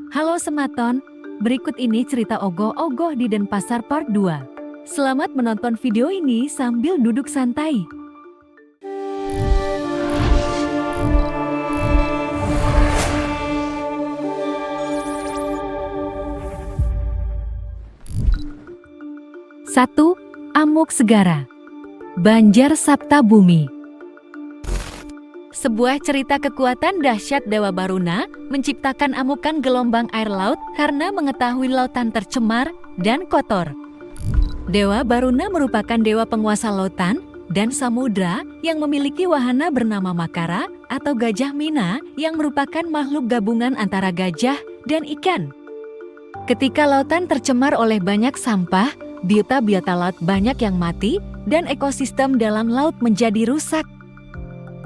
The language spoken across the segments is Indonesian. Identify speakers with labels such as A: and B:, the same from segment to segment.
A: Halo Sematon, berikut ini cerita ogoh-ogoh di Denpasar Part 2. Selamat menonton video ini sambil duduk santai. Satu, Amuk Segara. Banjar Sapta Bumi. Sebuah cerita kekuatan dahsyat Dewa Baruna menciptakan amukan gelombang air laut karena mengetahui lautan tercemar dan kotor. Dewa Baruna merupakan dewa penguasa lautan dan samudra yang memiliki wahana bernama Makara atau gajah Mina yang merupakan makhluk gabungan antara gajah dan ikan. Ketika lautan tercemar oleh banyak sampah, biota-biota laut banyak yang mati dan ekosistem dalam laut menjadi rusak.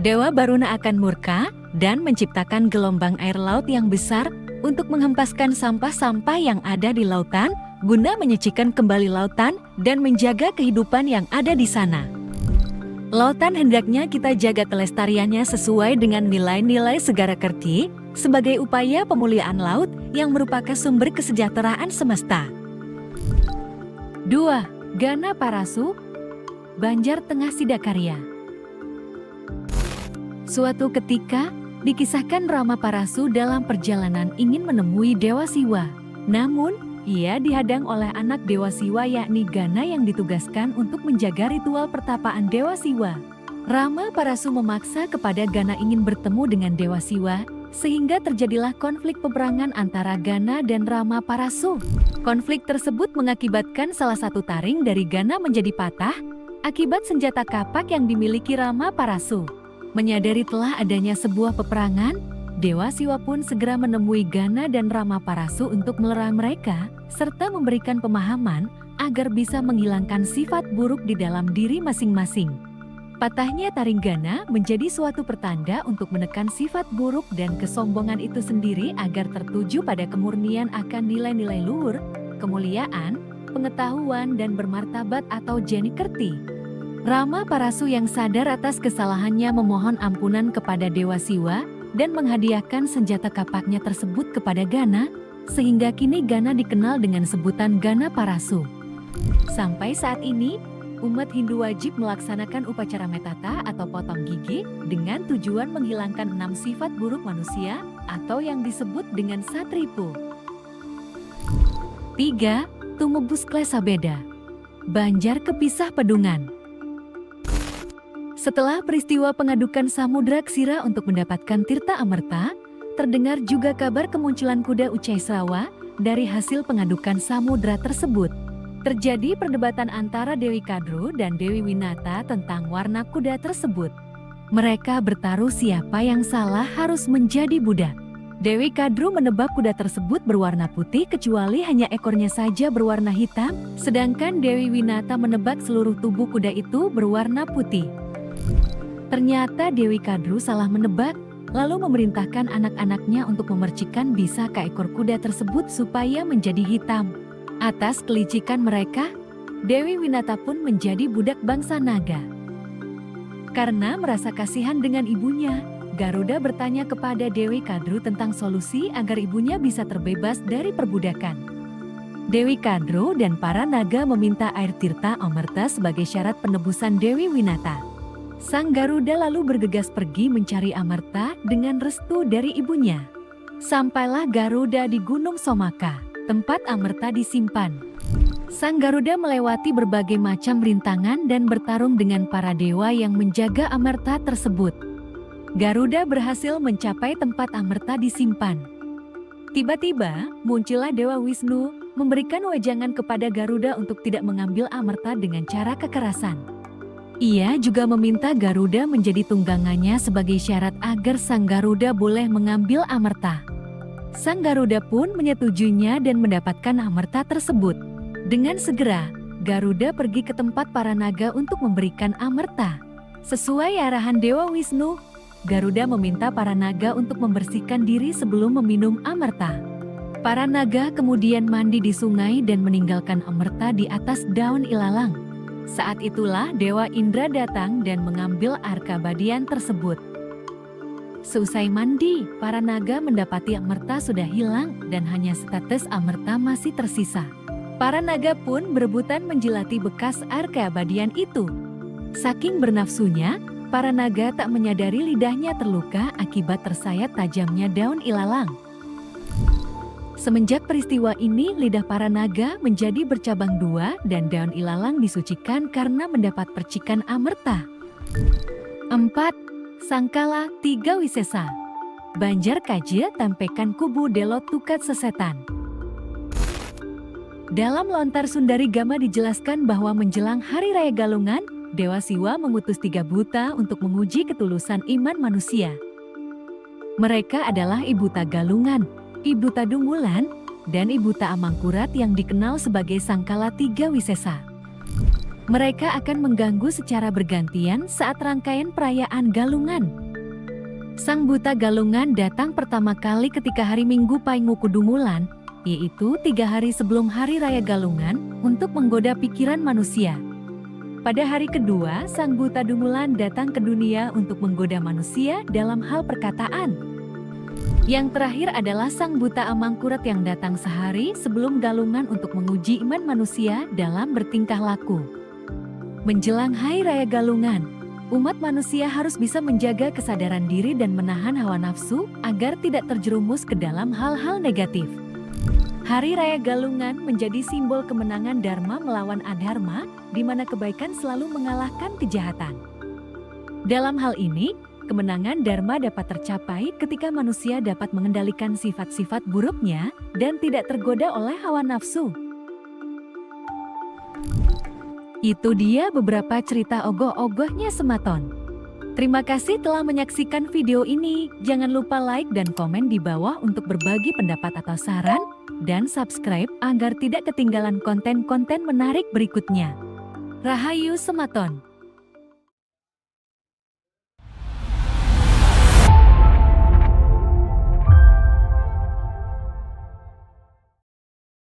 A: Dewa Baruna akan murka dan menciptakan gelombang air laut yang besar untuk menghempaskan sampah-sampah yang ada di lautan guna menyucikan kembali lautan dan menjaga kehidupan yang ada di sana. Lautan hendaknya kita jaga kelestariannya sesuai dengan nilai-nilai Segara Kerti sebagai upaya pemulihan laut yang merupakan sumber kesejahteraan semesta. 2. Gana Parasu, Banjar Tengah Sidakarya. Suatu ketika, dikisahkan Rama Parasu dalam perjalanan ingin menemui Dewa Siwa. Namun, ia dihadang oleh anak Dewa Siwa yakni Gana yang ditugaskan untuk menjaga ritual pertapaan Dewa Siwa. Rama Parasu memaksa kepada Gana ingin bertemu dengan Dewa Siwa, sehingga terjadilah konflik peperangan antara Gana dan Rama Parasu. Konflik tersebut mengakibatkan salah satu taring dari Gana menjadi patah, akibat senjata kapak yang dimiliki Rama Parasu. Menyadari telah adanya sebuah peperangan, Dewa Siwa pun segera menemui Gana dan Rama Parasu untuk melerang mereka, serta memberikan pemahaman agar bisa menghilangkan sifat buruk di dalam diri masing-masing. Patahnya taring Gana menjadi suatu pertanda untuk menekan sifat buruk dan kesombongan itu sendiri agar tertuju pada kemurnian akan nilai-nilai luhur, kemuliaan, pengetahuan dan bermartabat atau Jani Kerti. Rama Parasu yang sadar atas kesalahannya memohon ampunan kepada Dewa Siwa dan menghadiahkan senjata kapaknya tersebut kepada Gana, sehingga kini Gana dikenal dengan sebutan Gana Parasu. Sampai saat ini, umat Hindu wajib melaksanakan upacara metata atau potong gigi dengan tujuan menghilangkan 6 sifat buruk manusia atau yang disebut dengan satripu. 3. Tumebus Klesabeda, Banjar Kepisah Pedungan. Setelah peristiwa pengadukan Samudra Ksira untuk mendapatkan Tirta Amerta, terdengar juga kabar kemunculan kuda Ucaisrawa dari hasil pengadukan samudra tersebut. Terjadi perdebatan antara Dewi Kadru dan Dewi Winata tentang warna kuda tersebut. Mereka bertaruh siapa yang salah harus menjadi budak. Dewi Kadru menebak kuda tersebut berwarna putih kecuali hanya ekornya saja berwarna hitam, sedangkan Dewi Winata menebak seluruh tubuh kuda itu berwarna putih. Ternyata Dewi Kadru salah menebak, lalu memerintahkan anak-anaknya untuk memercikkan bisa ke ekor kuda tersebut supaya menjadi hitam. Atas kelicikan mereka, Dewi Winata pun menjadi budak bangsa naga. Karena merasa kasihan dengan ibunya, Garuda bertanya kepada Dewi Kadru tentang solusi agar ibunya bisa terbebas dari perbudakan. Dewi Kadru dan para naga meminta air Tirta Amerta sebagai syarat penebusan Dewi Winata. Sang Garuda lalu bergegas pergi mencari Amerta dengan restu dari ibunya. Sampailah Garuda di Gunung Somaka, tempat Amerta disimpan. Sang Garuda melewati berbagai macam rintangan dan bertarung dengan para dewa yang menjaga Amerta tersebut. Garuda berhasil mencapai tempat Amerta disimpan. Tiba-tiba muncullah Dewa Wisnu memberikan wejangan kepada Garuda untuk tidak mengambil Amerta dengan cara kekerasan. Ia juga meminta Garuda menjadi tunggangannya sebagai syarat agar Sang Garuda boleh mengambil Amerta. Sang Garuda pun menyetujuinya dan mendapatkan Amerta tersebut. Dengan segera, Garuda pergi ke tempat para naga untuk memberikan Amerta. Sesuai arahan Dewa Wisnu, Garuda meminta para naga untuk membersihkan diri sebelum meminum Amerta. Para naga kemudian mandi di sungai dan meninggalkan Amerta di atas daun ilalang. Saat itulah Dewa Indra datang dan mengambil Arkabadian tersebut. Seusai mandi, para naga mendapati Amerta sudah hilang dan hanya setetes Amerta masih tersisa. Para naga pun berebutan menjilati bekas air keabadian itu. Saking bernafsunya, para naga tak menyadari lidahnya terluka akibat tersayat tajamnya daun ilalang. Semenjak peristiwa ini, lidah para naga menjadi bercabang dua dan daun ilalang disucikan karena mendapat percikan Amerta. 4. Sangkala 3 Wisesa. Banjar Kaje Tampekan Kubu Delot Tukat Sesetan. Dalam Lontar Sundari Gama dijelaskan bahwa menjelang Hari Raya Galungan, Dewa Siwa mengutus 3 buta untuk menguji ketulusan iman manusia. Mereka adalah Ibu Ta Galungan, Ibu Ta Dungulan, dan Ibu Ta Amangkurat yang dikenal sebagai Sangkala 3 Wisesa. Mereka akan mengganggu secara bergantian saat rangkaian perayaan Galungan. Sang Buta Galungan datang pertama kali ketika hari Minggu Painguku Dungulan, yaitu 3 hari sebelum Hari Raya Galungan, untuk menggoda pikiran manusia. Pada hari kedua, Sang Buta Dungulan datang ke dunia untuk menggoda manusia dalam hal perkataan. Yang terakhir adalah Sang Buta Amangkurat yang datang sehari sebelum Galungan untuk menguji iman manusia dalam bertingkah laku. Menjelang Hari Raya Galungan, umat manusia harus bisa menjaga kesadaran diri dan menahan hawa nafsu agar tidak terjerumus ke dalam hal-hal negatif. Hari Raya Galungan menjadi simbol kemenangan Dharma melawan Adharma, di mana kebaikan selalu mengalahkan kejahatan. Dalam hal ini, kemenangan Dharma dapat tercapai ketika manusia dapat mengendalikan sifat-sifat buruknya dan tidak tergoda oleh hawa nafsu. Itu dia beberapa cerita ogoh-ogohnya Sematon. Terima kasih telah menyaksikan video ini. Jangan lupa like dan komen di bawah untuk berbagi pendapat atau saran, dan subscribe agar tidak ketinggalan konten-konten menarik berikutnya. Rahayu Sematon.